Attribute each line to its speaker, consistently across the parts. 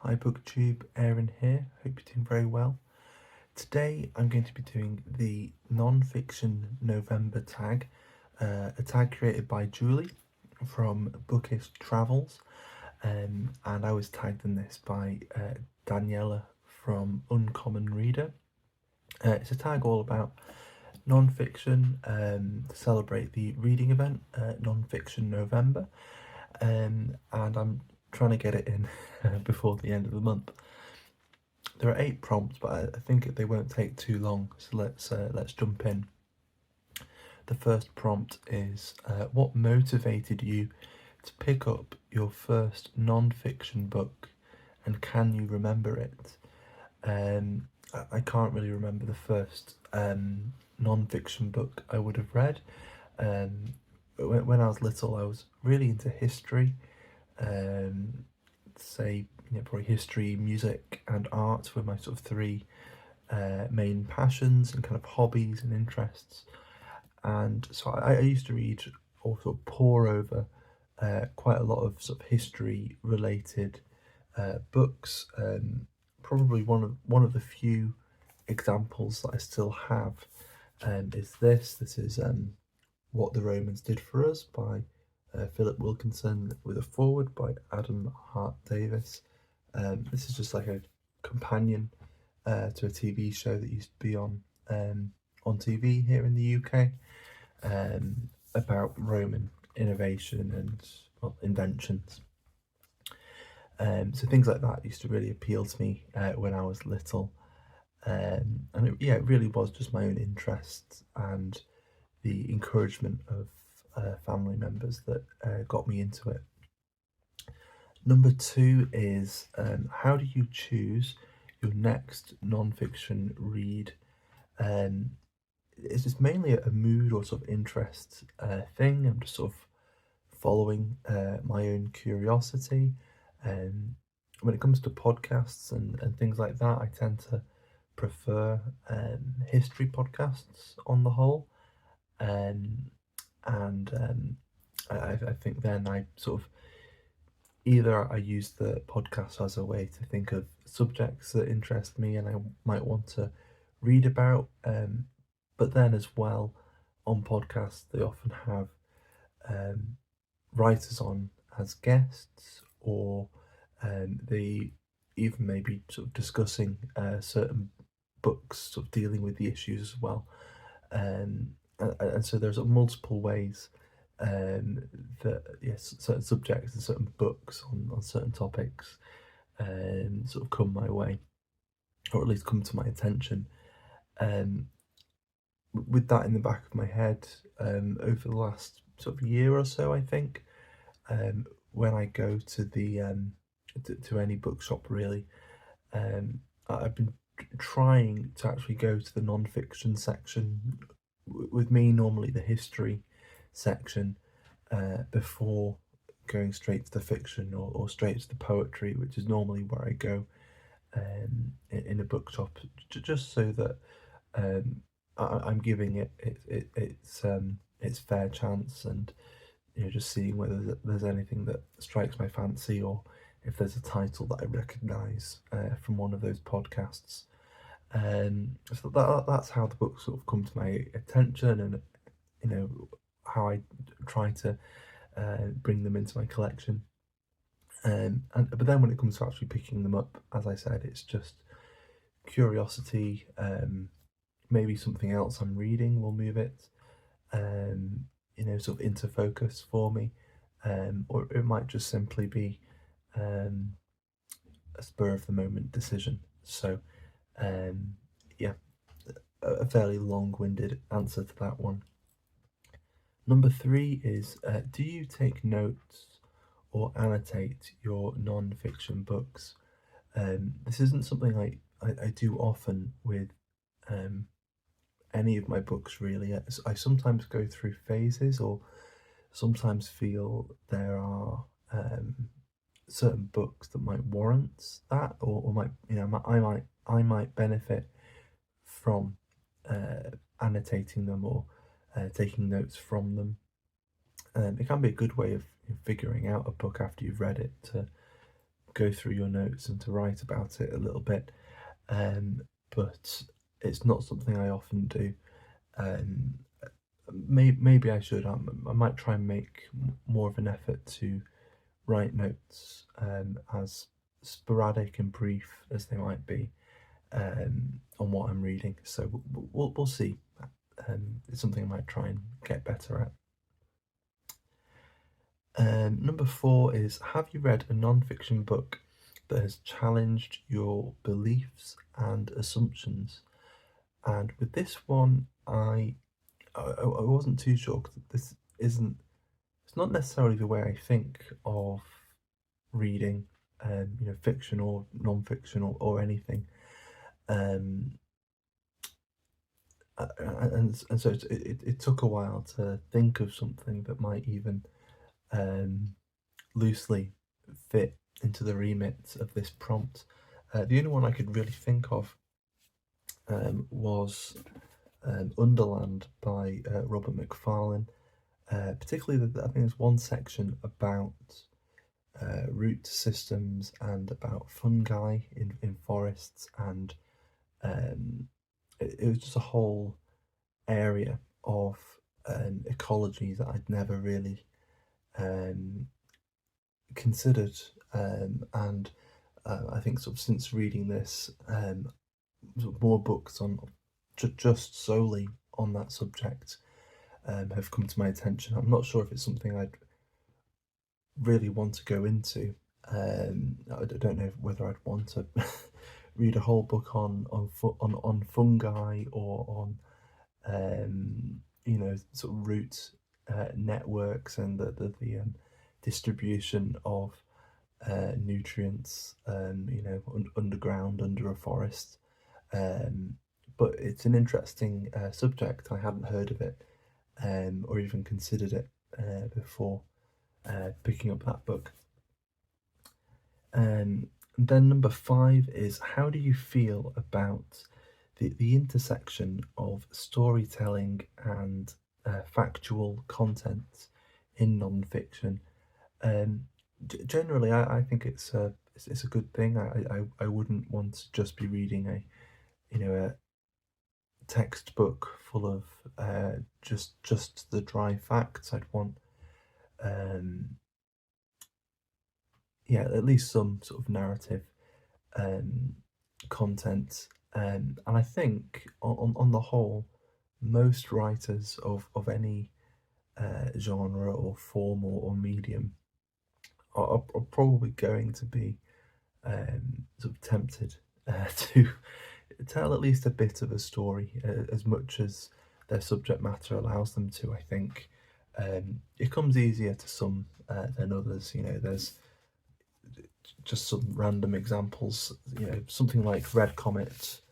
Speaker 1: Hi booktube, Aaron here, hope you're doing very well. Today I'm going to be doing the Nonfiction November tag, a tag created by Julie from Bookish Travels, and I was tagged in this by Daniela from Uncommon Reader. It's a tag all about non-fiction to celebrate the reading event, Nonfiction November, and I'm trying to get it in before the end of the month. There are 8 prompts, but I think they won't take too long, so let's jump in. The first prompt is what motivated you to pick up your first non-fiction book, and can you remember it? I can't really remember the first non-fiction book I would have read. When I was little, I was really into history. Probably history, music, and art were my sort of 3 main passions and kind of hobbies and interests. And so I used to read or sort of pore over quite a lot of sort of history related books. Probably one of the few examples that I still have is this. This is What the Romans Did for Us by Philip Wilkinson, with a foreword by Adam Hart Davis. This is just like a companion to a TV show that used to be on TV here in the UK, about Roman innovation and inventions. So things like that used to really appeal to me when I was little, and it really was just my own interests and the encouragement of family members that got me into it. Number 2 is how do you choose your next non-fiction read? It's just mainly a mood or sort of interest thing. I'm just sort of following my own curiosity. When it comes to podcasts and things like that, I tend to prefer history podcasts on the whole. And I think then I sort of either I use the podcast as a way to think of subjects that interest me and I might want to read about, but then as well on podcasts they often have writers on as guests, or they even maybe sort of discussing certain books, sort of dealing with the issues as well. And so there's multiple ways that certain subjects and certain books on certain topics sort of come my way, or at least come to my attention. With that in the back of my head, over the last sort of year or so, I think, when I go to the to any bookshop really, I've been trying to actually go to the non-fiction section. With me, normally the history section before going straight to the fiction, or straight to the poetry, which is normally where I go in a bookshop, just so that I'm giving it its fair chance, and just seeing whether there's anything that strikes my fancy, or if there's a title that I recognise from one of those podcasts. So that's how the books sort of come to my attention, and how I try to bring them into my collection. But then when it comes to actually picking them up, as I said, it's just curiosity. Maybe something else I'm reading will move it, sort of into focus for me, or it might just simply be a spur of the moment decision. So, yeah, a fairly long-winded answer to that one. Number 3 is do you take notes or annotate your non-fiction books? This isn't something I do often with any of my books really. I sometimes go through phases, or sometimes feel there are certain books that might warrant that, or might I might benefit from annotating them, or taking notes from them. It can be a good way of figuring out a book after you've read it, to go through your notes and to write about it a little bit, but it's not something I often do. Um, maybe I should. I might try and make more of an effort to write notes, as sporadic and brief as they might be, on what I'm reading. So we'll see. It's something I might try and get better at. Number 4 is, have you read a non-fiction book that has challenged your beliefs and assumptions? And with this one, I wasn't too sure, because it's not necessarily the way I think of reading, fiction or non-fiction or anything. And so it took a while to think of something that might even loosely fit into the remit of this prompt. The only one I could really think of was Underland by Robert McFarland. Particularly, I think there's one section about root systems and about fungi in forests, and it was just a whole area of ecology that I'd never really considered, and I think sort of since reading this, sort of more books on just solely on that subject have come to my attention. I'm not sure if it's something I'd really want to go into. I don't know whether I'd want to read a whole book on fungi or on sort of root networks and the distribution of nutrients, underground under a forest. But it's an interesting subject. I hadn't heard of it or even considered it before picking up that book. And then number 5 is, how do you feel about the intersection of storytelling and factual content in non-fiction? Generally, I think it's a good thing. I wouldn't want to just be reading a textbook full of just the dry facts. I'd want at least some sort of narrative content. And I think on the whole, most writers of any genre or form or medium are probably going to be sort of tempted to tell at least a bit of a story, as much as their subject matter allows them to. I think it comes easier to some than others. There's just some random examples. Something like Red Comet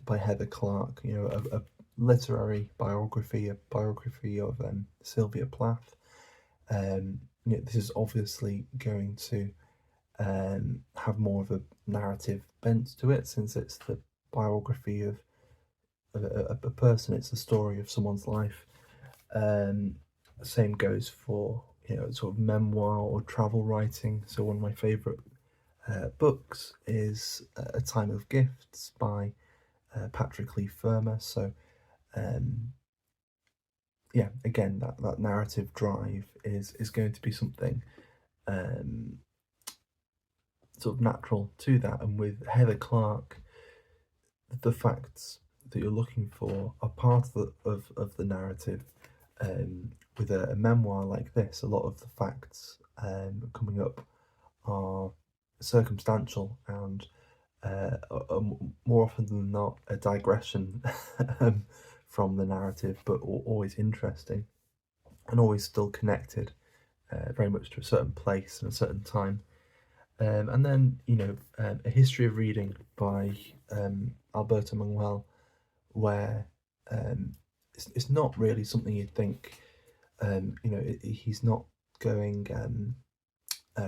Speaker 1: by Heather Clark. A literary biography, a biography of Sylvia Plath. This is obviously going to have more of a narrative bent to it, since it's the biography of a person. It's the story of someone's life. Same goes for sort of memoir or travel writing. So one of my favourite books is A Time of Gifts by Patrick Leigh Fermor. So again, that narrative drive is going to be something sort of natural to that. And with Heather Clark, the facts that you're looking for are part of the narrative. With a memoir like this, a lot of the facts coming up are circumstantial and more often than not a digression from the narrative, but always interesting and always still connected very much to a certain place and a certain time. And then, A History of Reading by Alberto Manguel, where it's not really something you'd think. He's not going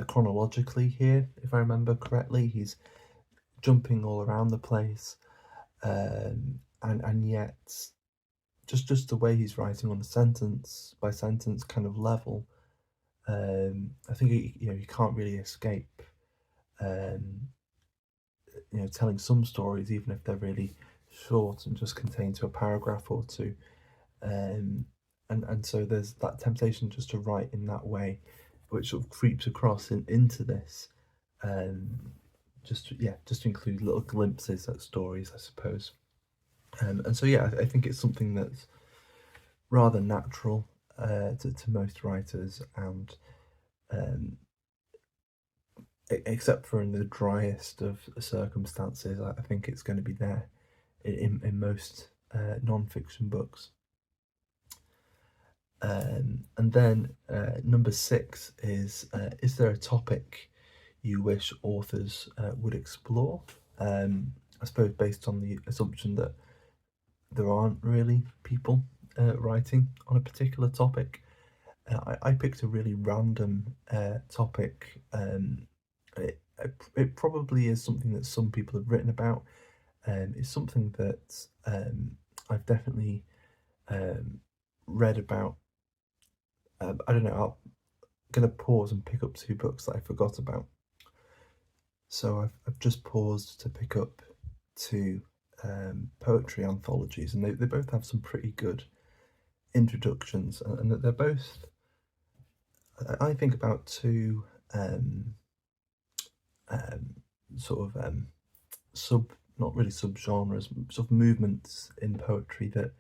Speaker 1: chronologically here, if I remember correctly. He's jumping all around the place, and yet just the way he's writing on a sentence by sentence kind of level. I think he can't really escape um, telling some stories, even if they're really short and just contain to a paragraph or two. Um, and so there's that temptation just to write in that way, which sort of creeps across into this. Um, just to include little glimpses at stories, I suppose. And so yeah, I think it's something that's rather natural to most writers, and um, except for in the driest of circumstances, I think it's going to be there in most non-fiction books. And then number 6 is there a topic you wish authors would explore? I suppose based on the assumption that there aren't really people writing on a particular topic. I picked a really random topic. It probably is something that some people have written about. It's something that I've definitely read about. I don't know. I'm going to pause and pick up 2 books that I forgot about. So I've just paused to pick up 2 poetry anthologies, and they both have some pretty good introductions, and they're both, I think, about 2 sort of not really subgenres, sort of movements in poetry that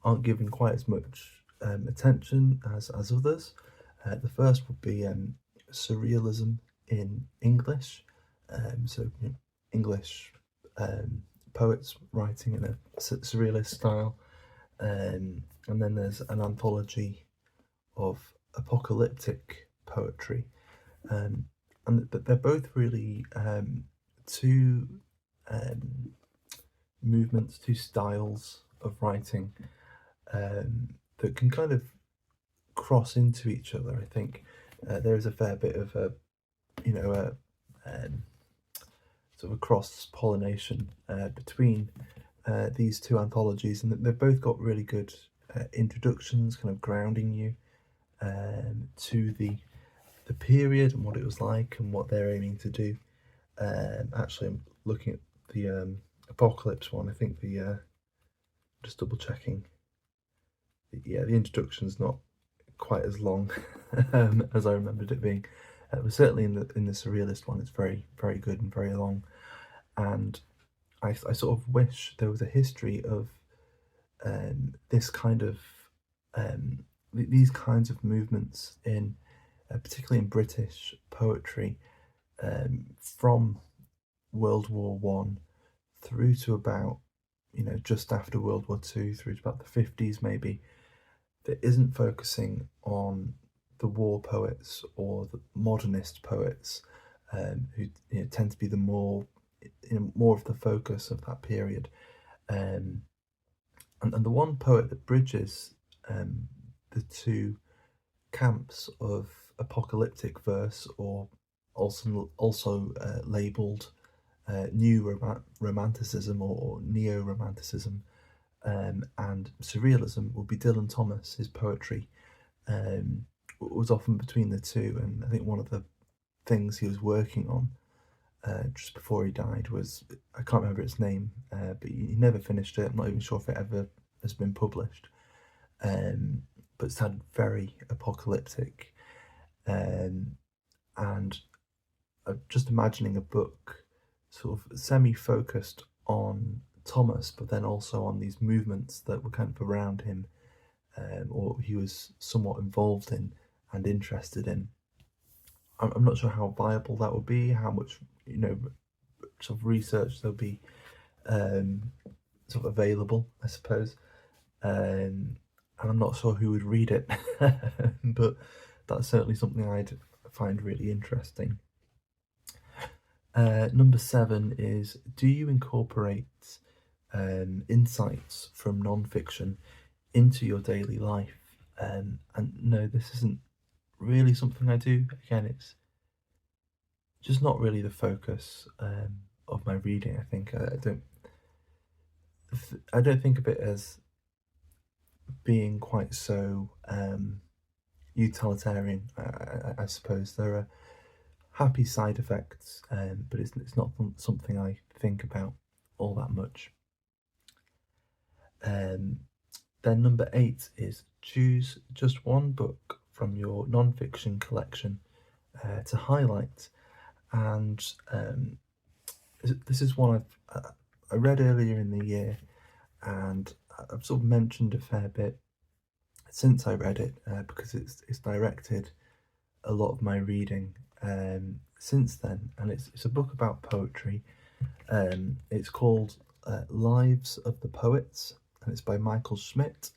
Speaker 1: aren't given quite as much attention as others. The first would be surrealism in English, so English poets writing in a surrealist style, and then there's an anthology of apocalyptic poetry, and they're both really 2 movements, 2 styles of writing that can kind of cross into each other. I think there is a fair bit of a sort of a cross pollination between these 2 anthologies, and they've both got really good introductions, kind of grounding you to the period and what it was like and what they're aiming to do. Actually, I'm looking at the apocalypse one. I think just double checking. Yeah, the introduction's not quite as long as I remembered it being. But certainly in the surrealist one, it's very, very good and very long. And I sort of wish there was a history of this kind of these kinds of movements in particularly in British poetry from World War One through to about just after World War Two, through to about the 50s maybe, that isn't focusing on the war poets or the modernist poets who tend to be the more of the focus of that period. And the one poet that bridges the 2 camps of apocalyptic verse, or also labelled new romanticism or neo-romanticism, and surrealism, would be Dylan Thomas. His poetry was often between the 2, and I think one of the things he was working on just before he died was, I can't remember its name, but he never finished it. I'm not even sure if it ever has been published, but it sounded very apocalyptic, and I'm just imagining a book sort of semi-focused on Thomas, but then also on these movements that were kind of around him, or he was somewhat involved in and interested in. I'm not sure how viable that would be, how much sort of research there'll be sort of available, I suppose, and I'm not sure who would read it, but that's certainly something I'd find really interesting. Number 7 is, do you incorporate insights from non-fiction into your daily life? And no, this isn't really something I do. Again, it's just not really the focus of my reading. I think I don't think of it as being quite so utilitarian. I suppose there are happy side effects, but it's not something I think about all that much. Then number 8 is choose just one book from your non-fiction collection to highlight. And this is one I read earlier in the year, and I've sort of mentioned a fair bit since I read it because it's directed a lot of my reading since then, and it's a book about poetry. It's called Lives of the Poets, and it's by Michael Schmidt,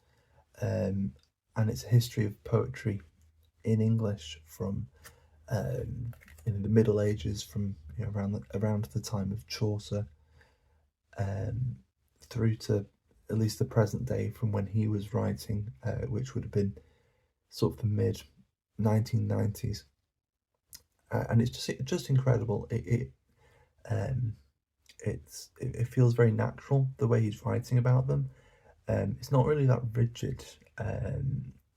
Speaker 1: and it's a history of poetry in English from the Middle Ages, from around the time of Chaucer, through to at least the present day, from when he was writing, which would have been sort of the mid 1990s, and it's just incredible. It feels very natural the way he's writing about them. It's not really that rigid.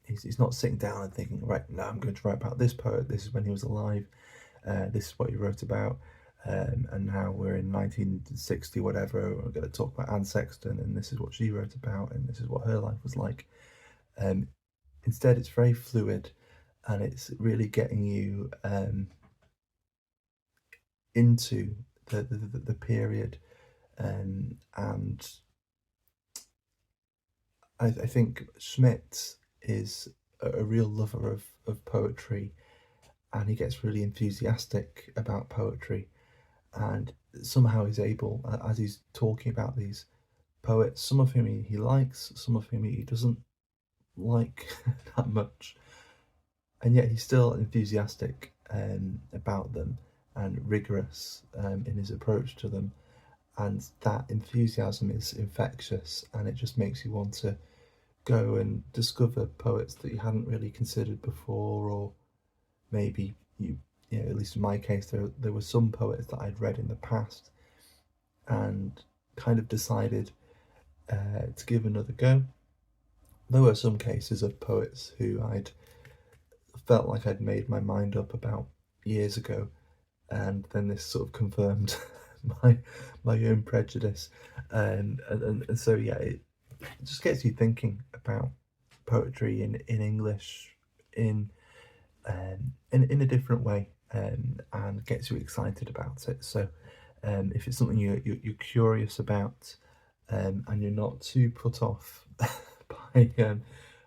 Speaker 1: He's not sitting down and thinking, right, now I'm going to write about this poet. This is when he was alive. This is what he wrote about. And now we're in 1960, whatever. We're going to talk about Anne Sexton, and this is what she wrote about, and this is what her life was like. Instead, it's very fluid, and it's really getting you into the period, and I think Schmidt is a real lover of poetry, and he gets really enthusiastic about poetry, and somehow he's able, as he's talking about these poets, some of whom he likes, some of whom he doesn't like that much, and yet he's still enthusiastic about them and rigorous in his approach to them, and that enthusiasm is infectious, and it just makes you want to go and discover poets that you hadn't really considered before, or maybe at least in my case, there were some poets that I'd read in the past and kind of decided to give another go. There were some cases of poets who I'd felt like I'd made my mind up about years ago, and then this sort of confirmed my own prejudice, and so yeah, it just gets you thinking about poetry in English in a different way, and gets you excited about it. So if it's something you're curious about, and you're not too put off by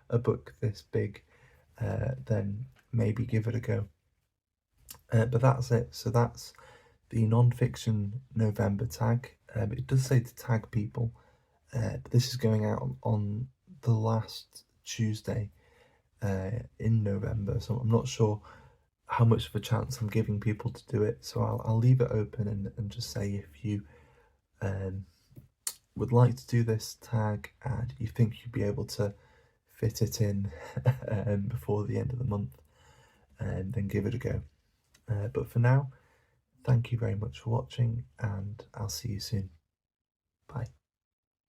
Speaker 1: a book this big, then maybe give it a go. But that's it. So that's the Nonfiction November tag. It does say to tag people, but this is going out on the last Tuesday in November, so I'm not sure how much of a chance I'm giving people to do it. So I'll leave it open and just say, if you would like to do this tag and you think you'd be able to fit it in before the end of the month, then give it a go. But for now, thank you very much for watching, and I'll see you soon. Bye.